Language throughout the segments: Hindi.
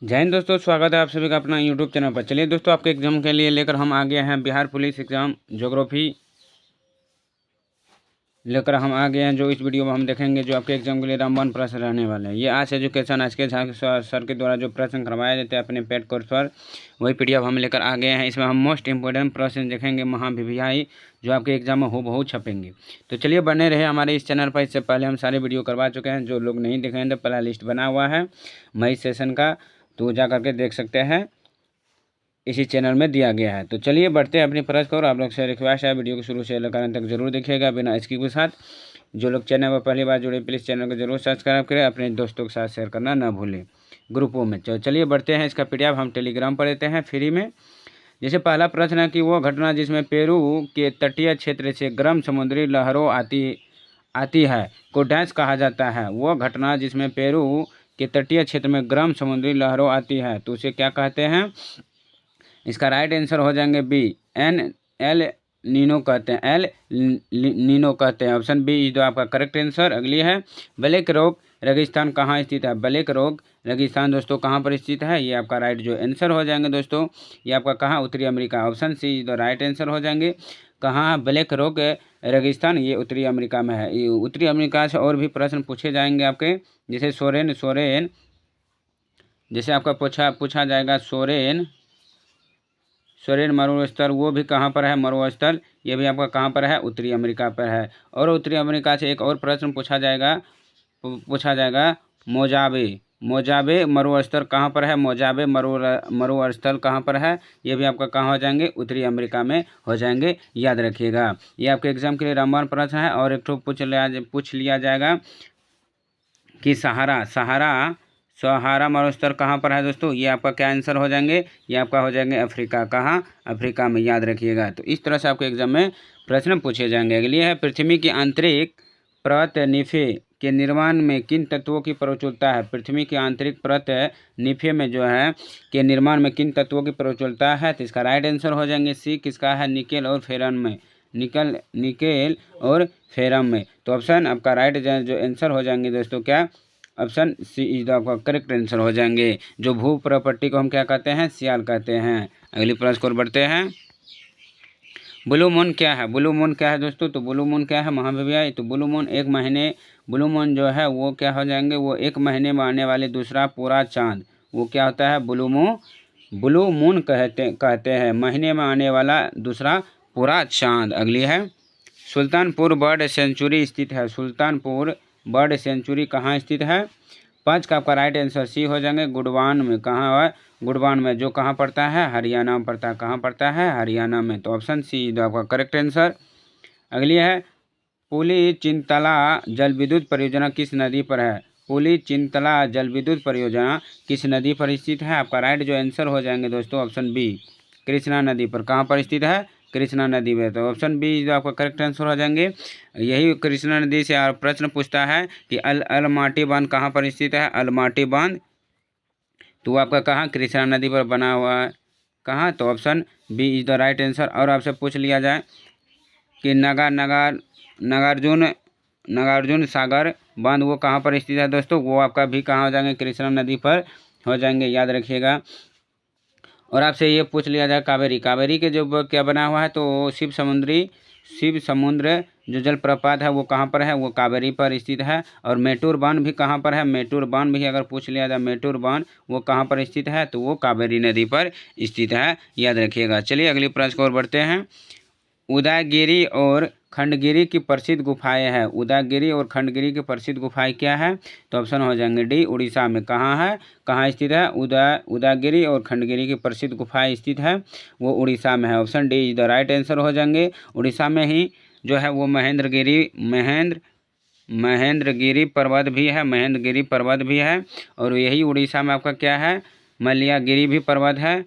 जय हिंद दोस्तों, स्वागत है आप सभी का अपना यूट्यूब चैनल पर। चलिए दोस्तों, आपके एग्जाम के लिए लेकर हम आ गए हैं बिहार पुलिस एग्जाम ज्योग्राफी लेकर हम आ गए हैं। जो इस वीडियो में हम देखेंगे जो आपके एग्जाम के लिए रामबन प्रश्न रहने वाले हैं। ये आज एजुकेशन आज के सर के द्वारा जो प्रश्न करवाए जाते हैं अपने पेड कोर्स पर, वही पीडीएफ हम लेकर आ गए हैं। इसमें हम मोस्ट इंपोर्टेंट प्रश्न देखेंगे महाभिविहाई, जो आपके एग्जाम में हूबहू छपेंगे। तो चलिए बने रहे हमारे इस चैनल पर। इससे पहले हम सारे वीडियो करवा चुके हैं। जो लोग नहीं देखें तो पहला लिस्ट बना हुआ है मई सेशन का, तो जा करके देख सकते हैं, इसी चैनल में दिया गया है। तो चलिए बढ़ते हैं अपनी प्रश्न को। और आप लोग से रिक्वेस्ट है, वीडियो को शुरू से लेकर अंत तक जरूर देखिएगा बिना स्किप के साथ। जो लोग चैनल पर पहली बार जुड़े प्लीज़ चैनल को जरूर सब्सक्राइब करें, अपने दोस्तों के साथ शेयर करना ना भूलें ग्रुपों में। चलिए बढ़ते हैं। इसका पीडीएफ हम टेलीग्राम पर देते हैं फ्री में। जैसे पहला प्रश्न है कि वो घटना जिसमें पेरू के तटीय क्षेत्र से गर्म समुद्री लहरों आती है को डैश कहा जाता है। वो घटना जिसमें पेरू के तटीय क्षेत्र में गर्म समुद्री लहरों आती है तो उसे क्या कहते हैं। इसका राइट आंसर हो जाएंगे बी, एल नीनो कहते हैं, एल नीनो कहते हैं। ऑप्शन बी इज आपका करेक्ट आंसर। अगली है, ब्लैक रॉक रेगिस्तान कहाँ स्थित है। ब्लैक रॉक रेगिस्तान दोस्तों कहाँ पर स्थित है, ये आपका राइट जो आंसर हो जाएंगे दोस्तों। ये आपका कहाँ, उत्तरी America. Option C is right answer हो जाएंगे। कहाँ ब्लैक रॉक रेगिस्तान, ये उत्तरी अमेरिका में है। ये उत्तरी अमेरिका से और भी प्रश्न पूछे जाएंगे आपके, जैसे सोरेन जैसे आपका पूछा जाएगा सोरेन मरुस्थल, वो भी कहाँ पर है मरुस्थल, ये भी आपका कहाँ पर है, उत्तरी अमेरिका पर है। और उत्तरी अमेरिका से एक और प्रश्न पूछा जाएगा मोजाबे मरुस्थल कहाँ पर है। मोजाबे मरुस्थल कहाँ पर है, ये भी आपका कहाँ हो जाएंगे, उत्तरी अमेरिका में हो जाएंगे, याद रखिएगा। ये आपके एग्जाम के लिए रामबाण प्रश्न है। और एक तो पूछ लिया जाएगा कि सहारा मरुस्थल कहाँ पर है दोस्तों, ये आपका क्या आंसर हो जाएंगे, ये आपका हो जाएंगे अफ्रीका। कहाँ, अफ्रीका में, याद रखिएगा। तो इस तरह से आपके एग्जाम में प्रश्न पूछे जाएंगे। अगली है, पृथ्वी की आंतरिक परत निफे के निर्माण में किन तत्वों की प्रचुरता है। पृथ्वी की आंतरिक परत निफे में जो है के निर्माण में किन तत्वों की प्रचुरता है, तो इसका राइट आंसर हो जाएंगे सी, किसका है, निकेल और फेरन में। निकेल और फेरम में। तो ऑप्शन आपका राइट जो आंसर हो जाएंगे दोस्तों, क्या, ऑप्शन सी इज आपका करेक्ट आंसर हो जाएंगे। जो भू प्रॉपर्टी को हम क्या कहते हैं, सियाल कहते हैं। अगली प्रश्न को बढ़ते हैं। ब्लू मून क्या है, ब्लू मून क्या है दोस्तों, तो ब्लू मून क्या है महाभिविहाई, तो ब्लू मून जो है वो क्या हो जाएंगे, वो एक महीने में आने वाले दूसरा पूरा चांद, वो क्या होता है, ब्लू मून कहते हैं, महीने में आने वाला दूसरा पूरा चांद। अगली है, सुल्तानपुर बर्ड सेंचुरी स्थित है। सुल्तानपुर बर्ड सेंचुरी कहाँ स्थित है। 5 का आपका राइट आंसर सी हो जाएंगे, गुडवान में। कहाँ है, गुडवान में, जो कहाँ पड़ता है, हरियाणा में पड़ता है। कहाँ पड़ता है, हरियाणा में। तो ऑप्शन सी जो आपका करेक्ट आंसर। अगली है, पुली चिंतला जल विद्युत परियोजना किस नदी पर है। पुली चिंतला जल विद्युत परियोजना किस नदी पर स्थित है। आपका राइट जो आंसर हो जाएंगे दोस्तों, ऑप्शन बी, कृष्णा नदी पर। कहाँ पर स्थित है, कृष्णा नदी में। तो ऑप्शन बी जो आपका करेक्ट आंसर हो जाएंगे। यही कृष्णा नदी से प्रश्न पूछता है कि अलमाटी बांध कहाँ पर स्थित है। अलमाटी बांध तो आपका कहाँ, कृष्णा नदी पर बना हुआ है। कहाँ, तो option B is the right answer. और आपसे पूछ लिया जाए कि नागार्जुन सागर बांध वो कहाँ पर स्थित है दोस्तों, वो आपका भी कहाँ हो जाएंगे, कृष्णा नदी पर हो जाएंगे, याद रखिएगा। और आपसे ये पूछ लिया जाए कावेरी के जो क्या बना हुआ है, तो शिव समुद्र जो जलप्रपात है वो कहाँ पर है, वो कावेरी पर स्थित है। और मेटूर बांध भी कहाँ पर है, मेटूर बांध भी अगर पूछ लिया जाए, मेटूर बांध वो कहाँ पर स्थित है, तो वो कावेरी नदी पर स्थित है, याद रखिएगा। चलिए अगली प्रश्न को और बढ़ते हैं। उदयगिरी और खंडगिरी की प्रसिद्ध गुफाएं हैं। उदयगिरी और खंडगिरी की प्रसिद्ध गुफाएं क्या है, तो ऑप्शन हो जाएंगे डी, उड़ीसा में। कहाँ है, कहाँ स्थित है, उदयगिरी और खंडगिरी की प्रसिद्ध गुफाएं स्थित है, वो उड़ीसा में है। Option D is the right answer हो जाएंगे। उड़ीसा में ही जो है वो महेंद्रगिरी पर्वत भी है। और यही उड़ीसा में आपका क्या है, मलयागिरी भी पर्वत है।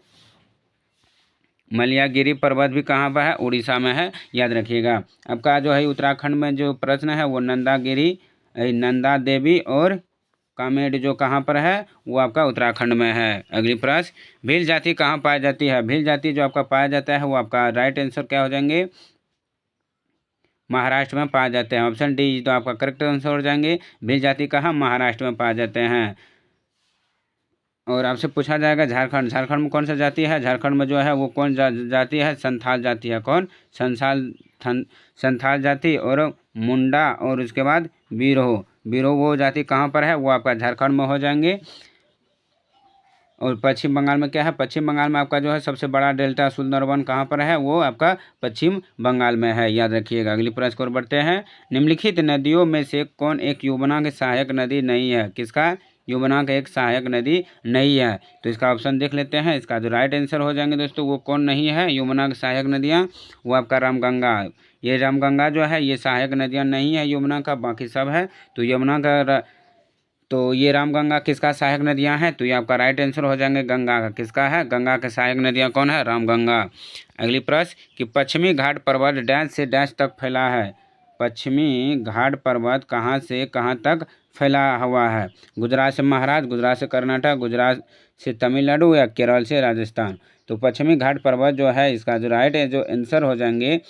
मलयागिरी पर्वत भी कहाँ पर है, उड़ीसा में है, याद रखिएगा। आपका जो है उत्तराखंड में जो प्रश्न है वो नंदा देवी और कामेड जो कहाँ पर है, वो आपका उत्तराखंड में है। अगली प्रश्न, भील जाति कहाँ पाई जाती है। भील जाति जो आपका पाया जाता है वो आपका राइट आंसर क्या हो जाएंगे, महाराष्ट्र में पाए जाते हैं। ऑप्शन डी तो आपका करेक्ट आंसर हो जाएंगे। भील जाति कहाँ, महाराष्ट्र में पाए जाते हैं। और आपसे पूछा जाएगा झारखंड, झारखंड में कौन सा जाति है, झारखंड में जो है वो कौन जाति है, संथाल जाति है। कौन? संथाल जाति। और मुंडा और उसके बाद बीरो, बीरो वो जाति कहाँ पर है, वो आपका झारखंड में हो जाएंगे। और पश्चिम बंगाल में क्या है, पश्चिम बंगाल में आपका जो है सबसे बड़ा डेल्टा सुंदरवन कहाँ पर है, वो आपका पश्चिम बंगाल में है, याद रखिएगा। अगली प्रश्न की ओर बढ़ते हैं। निम्नलिखित नदियों में से कौन एक यमुना की सहायक नदी नहीं है? किसका? यमुना का एक सहायक नदी नहीं है। तो इसका ऑप्शन देख लेते हैं। इसका जो राइट आंसर हो जाएंगे दोस्तों, वो कौन नहीं है यमुना की सहायक नदियाँ? वो आपका रामगंगा। ये रामगंगा जो है ये सहायक नदियाँ नहीं है यमुना का, बाकी सब है। तो यमुना का तो ये रामगंगा किसका सहायक नदियाँ हैं? तो ये आपका राइट आंसर हो जाएंगे गंगा का। किसका है? गंगा के सहायक नदियाँ कौन है? रामगंगा। अगली प्रश्न कि पश्चिमी घाट पर्वत डैश से डैश तक फैला है। पश्चिमी घाट पर्वत कहाँ से कहाँ तक फैला हुआ है? गुजरात से महाराष्ट्र, गुजरात से कर्नाटक, गुजरात से तमिलनाडु या केरल से राजस्थान। तो पश्चिमी घाट पर्वत जो है इसका जो राइट है जो आंसर हो जाएंगे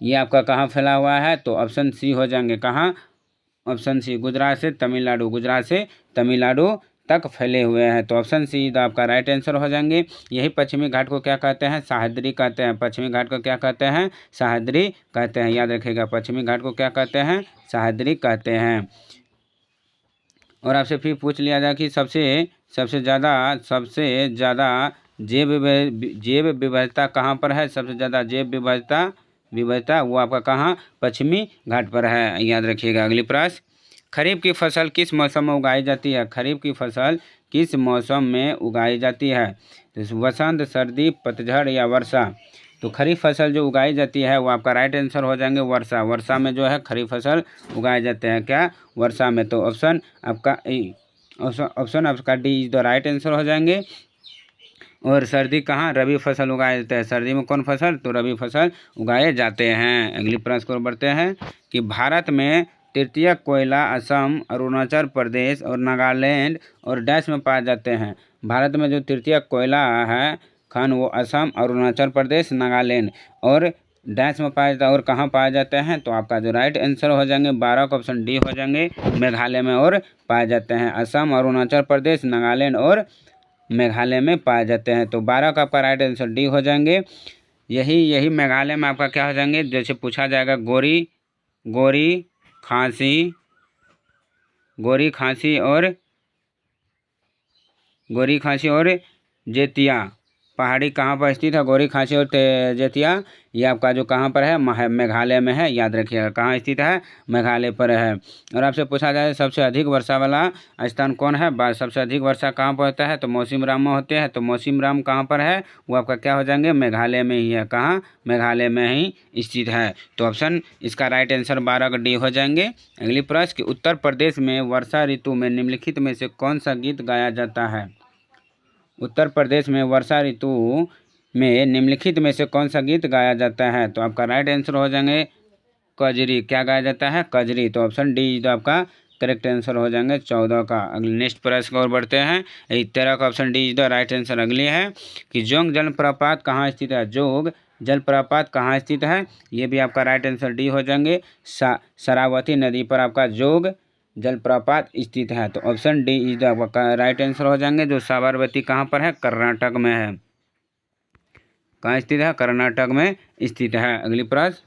ये आपका कहाँ फैला हुआ है? तो ऑप्शन सी हो जाएंगे। कहाँ? ऑप्शन सी, गुजरात से तमिलनाडु, गुजरात से तमिलनाडु तक फैले हुए हैं। तो ऑप्शन सी तो आपका राइट आंसर हो जाएंगे। यही पश्चिमी घाट को क्या कहते हैं? सह्याद्री कहते हैं। पश्चिमी घाट को क्या कहते हैं? सह्याद्री कहते हैं, याद रखिएगा। पश्चिमी घाट को क्या कहते हैं? सह्याद्री कहते हैं। और आपसे फिर पूछ लिया जाए कि सबसे ज़्यादा जैव विविधता कहाँ पर है? सबसे ज़्यादा जैव विविधता वो आपका कहाँ? पश्चिमी घाट पर है, याद रखिएगा। अगली प्रश्न, खरीफ की फसल किस मौसम में उगाई जाती है? खरीफ की फसल किस मौसम में उगाई जाती है? तो वसंत, सर्दी, पतझड़ या वर्षा। तो खरीफ फसल जो उगाई जाती है वो आपका राइट आंसर हो जाएंगे वर्षा। वर्षा में जो है खरीफ फसल उगाए जाते हैं, क्या? वर्षा में। तो ऑप्शन आपका D is the right answer हो जाएंगे। और सर्दी कहाँ? रबी फसल उगाए जाते हैं। सर्दी में कौन फसल? तो रबी फसल उगाए जाते हैं। अगली प्रश्न को बढ़ते हैं कि भारत में तृतीयक कोयला असम, अरुणाचल प्रदेश और नागालैंड और डैश में पाए जाते हैं। भारत में जो तृतीयक कोयला है खान वो असम, अरुणाचल प्रदेश, नागालैंड और डैश में पाया जाता है। और कहाँ पाए जाते हैं? तो आपका जो राइट आंसर हो जाएंगे 12 का ऑप्शन डी हो जाएंगे, मेघालय में और पाए जाते हैं। असम, अरुणाचल प्रदेश, नागालैंड और मेघालय में पाए जाते हैं। तो 12 का आपका राइट आंसर डी हो जाएंगे। यही मेघालय में आपका क्या हो जाएंगे? जैसे पूछा जाएगा गोरी खांसी और जेतिया पहाड़ी कहाँ पर स्थित है? गोरी खांसी और जेतिया ये आपका जो कहाँ पर है? मेघालय में है, याद रखिएगा। कहाँ स्थित है? मेघालय पर है। और आपसे पूछा जाए सबसे अधिक वर्षा वाला स्थान कौन है? सबसे अधिक वर्षा कहाँ पर होता है? तो मौसिनराम में होते हैं। तो मौसिनराम कहाँ पर है? वो आपका क्या हो जाएंगे? मेघालय में ही है। कहाँ? मेघालय में ही स्थित है। तो ऑप्शन इसका राइट आंसर 12 का डी हो जाएंगे। अगली प्रश्न कि उत्तर प्रदेश में वर्षा ऋतु में निम्नलिखित में से कौन सा गीत गाया जाता है? उत्तर प्रदेश में वर्षा ऋतु में निम्नलिखित में से कौन सा गीत गाया जाता है? तो आपका राइट आंसर हो जाएंगे कजरी। क्या गाया जाता है? कजरी। तो ऑप्शन डी जो आपका करेक्ट आंसर हो जाएंगे 14 का। अगले नेक्स्ट प्रश्न की ओर बढ़ते हैं। 13 का option D is the right answer. अगली है कि जोग जलप्रपात कहाँ स्थित है? जोग जलप्रपात कहाँ स्थित है? ये भी आपका राइट आंसर डी हो जाएंगे। शरावती नदी पर आपका जोग जलप्रपात स्थित है। तो option D is the right answer हो जाएंगे। जो साबरमती कहाँ पर है? कर्नाटक में है। कहाँ स्थित है? कर्नाटक में स्थित है। अगली प्रश्न,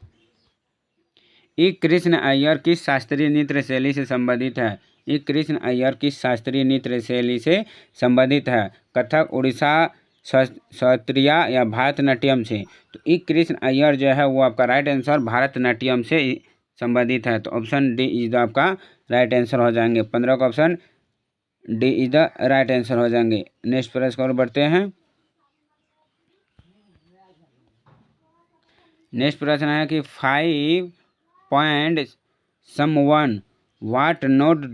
ई कृष्ण अय्यर किस शास्त्रीय नृत्य शैली से संबंधित है? ई कृष्ण अय्यर किस शास्त्रीय नृत्य शैली से संबंधित है? कथक, उड़ीसा, सत्रिया या भारतनाट्यम से? तो ई कृष्ण अय्यर जो है वो आपका राइट आंसर भारतनाट्यम से संबंधित है। तो ऑप्शन डी इज द आपका राइट आंसर हो जाएंगे। 15 का option D is the right answer हो जाएंगे। नेक्स्ट प्रश्न और बढ़ते हैं। नेक्स्ट प्रश्न है कि 5 point someone what not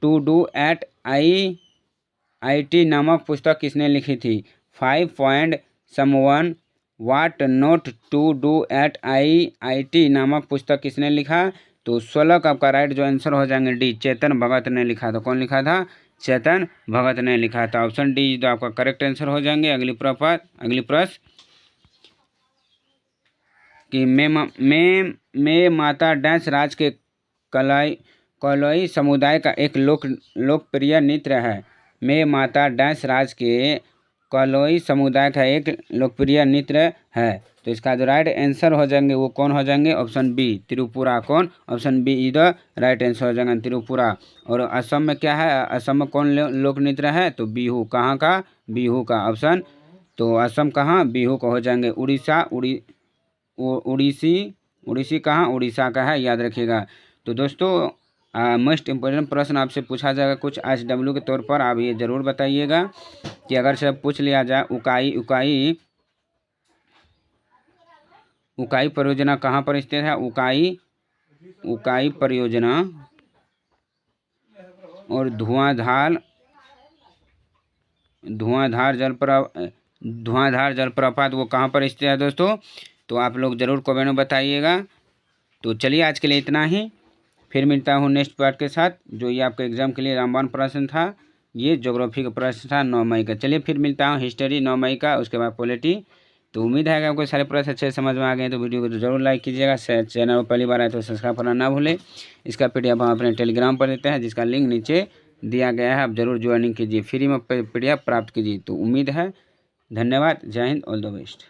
to do at IIT नामक पुस्तक किसने लिखी थी? 5 point someone what not to do at IIT नामक पुस्तक किसने लिखा? तो 16 का आपका राइट जो आंसर हो जाएंगे डी, चेतन भगत ने लिखा था। कौन लिखा था? चेतन भगत ने लिखा था। ऑप्शन डी जो आपका करेक्ट आंसर हो जाएंगे। अगली प्रश्न कि मैं माता डैश राज के कलोई समुदाय का एक लोकप्रिय नृत्य है। में माता डैश राज्य के कोलोई समुदाय का एक लोकप्रिय नृत्य है। तो इसका जो राइट आंसर हो जाएंगे वो कौन हो जाएंगे? Option B Tripura. कौन? Option B is the right answer हो जाएगा त्रिपुरा। और असम में क्या है? असम में कौन लोक नृत्य है? तो बिहू। कहाँ का? बिहू का। ऑप्शन तो असम कहाँ? बिहू का हो जाएंगे। उड़ीसा उड़ीसी कहाँ? उड़ीसा का है, याद रखिएगा। तो दोस्तों मोस्ट इम्पोर्टेंट प्रश्न आपसे पूछा जाएगा कुछ HW के तौर पर, आप ये ज़रूर बताइएगा कि अगर से पूछ लिया जाए उकाई परियोजना कहाँ पर स्थित है? उकाई परियोजना और धुआंधार जलप्रपात वो कहाँ पर स्थित है दोस्तों? तो आप लोग ज़रूर कमेंट में बताइएगा। तो चलिए आज के लिए इतना ही, फिर मिलता हूँ नेक्स्ट पार्ट के साथ। जो ये आपके एग्जाम के लिए रामबाण प्रश्न था, ये ज्योग्राफी का प्रश्न था 9 मई का। चलिए फिर मिलता हूँ हिस्ट्री 9 मई का, उसके बाद पॉलिटी। तो उम्मीद है कि आपको सारे प्रश्न अच्छे समझ में आ गए। तो वीडियो को तो जरूर लाइक कीजिएगा, चैनल पर पहली बार आए तो सब्सक्राइब करना ना भूलें। इसका PDF हम अपने टेलीग्राम पर देते हैं, जिसका लिंक नीचे दिया गया है, आप जरूर ज्वाइनिंग कीजिए, फ्री में PDF प्राप्त कीजिए। तो उम्मीद है, धन्यवाद, जय हिंद, ऑल द बेस्ट।